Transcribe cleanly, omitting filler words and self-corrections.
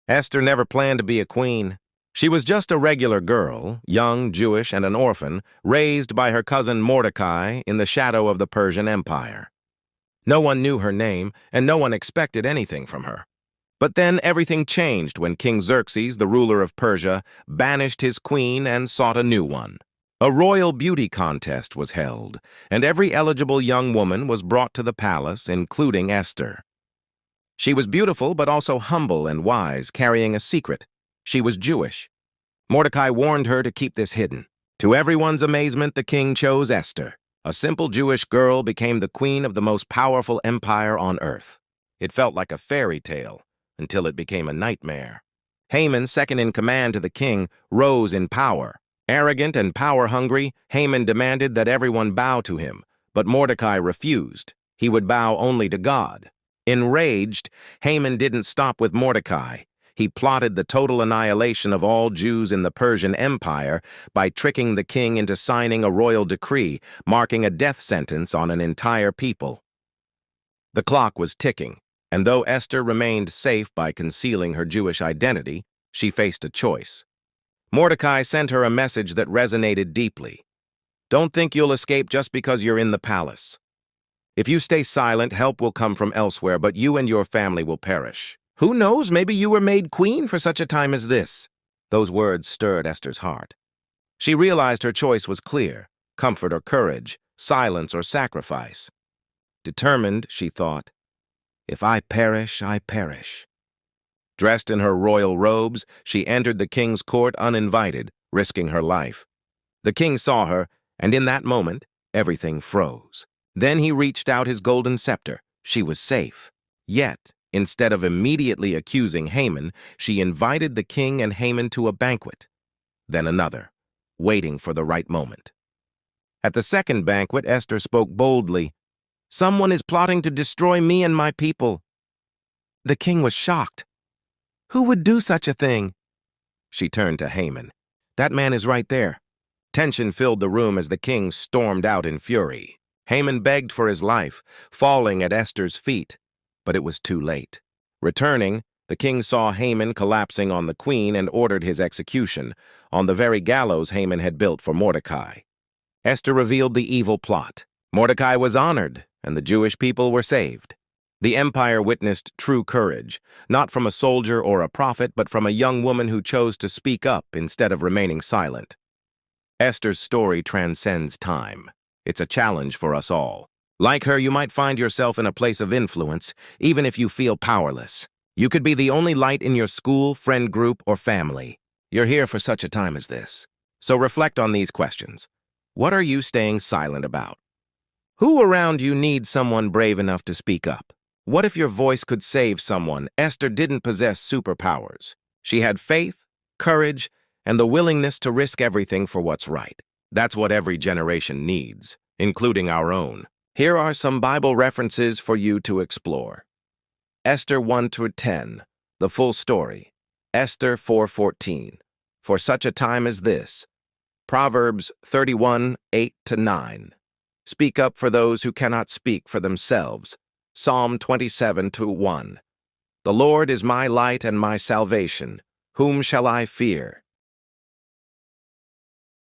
Esther never planned to be a queen. She was just a regular girl, young, Jewish, and an orphan, raised by her cousin Mordecai in the shadow of the Persian Empire. No one knew her name, and no one expected anything from her. But then everything changed when King Xerxes, the ruler of Persia, banished his queen and sought a new one. A royal beauty contest was held, and every eligible young woman was brought to the palace, including Esther. She was beautiful but also humble and wise, carrying a secret. She was Jewish. Mordecai warned her to keep this hidden. To everyone's amazement, the king chose Esther. A simple Jewish girl became the queen of the most powerful empire on earth. It felt like a fairy tale, until it became a nightmare. Haman, second in command to the king, rose in power. Arrogant and power-hungry, Haman demanded that everyone bow to him, but Mordecai refused. He would bow only to God. Enraged, Haman didn't stop with Mordecai. He plotted the total annihilation of all Jews in the Persian Empire by tricking the king into signing a royal decree, marking a death sentence on an entire people. The clock was ticking, and though Esther remained safe by concealing her Jewish identity, she faced a choice. Mordecai sent her a message that resonated deeply. Don't think you'll escape just because you're in the palace. If you stay silent, help will come from elsewhere, but you and your family will perish. Who knows, maybe you were made queen for such a time as this. Those words stirred Esther's heart. She realized her choice was clear: comfort or courage, silence or sacrifice. Determined, she thought, if I perish, I perish. Dressed in her royal robes, she entered the king's court uninvited, risking her life. The king saw her, and in that moment, everything froze. Then he reached out his golden scepter. She was safe. Yet, instead of immediately accusing Haman, she invited the king and Haman to a banquet. Then another, waiting for the right moment. At the second banquet, Esther spoke boldly. Someone is plotting to destroy me and my people. The king was shocked. Who would do such a thing? She turned to Haman. That man is right there. Tension filled the room as the king stormed out in fury. Haman begged for his life, falling at Esther's feet, but it was too late. Returning, the king saw Haman collapsing on the queen and ordered his execution, on the very gallows Haman had built for Mordecai. Esther revealed the evil plot. Mordecai was honored, and the Jewish people were saved. The empire witnessed true courage, not from a soldier or a prophet, but from a young woman who chose to speak up instead of remaining silent. Esther's story transcends time. It's a challenge for us all. Like her, you might find yourself in a place of influence, even if you feel powerless. You could be the only light in your school, friend group, or family. You're here for such a time as this. So reflect on these questions. What are you staying silent about? Who around you needs someone brave enough to speak up? What if your voice could save someone? Esther didn't possess superpowers. She had faith, courage, and the willingness to risk everything for what's right. That's what every generation needs, including our own. Here are some Bible references for you to explore. Esther 1-10, the full story. Esther 4:14, for such a time as this. Proverbs 31:8-9, speak up for those who cannot speak for themselves. Psalm 27:1, the Lord is my light and my salvation. Whom shall I fear?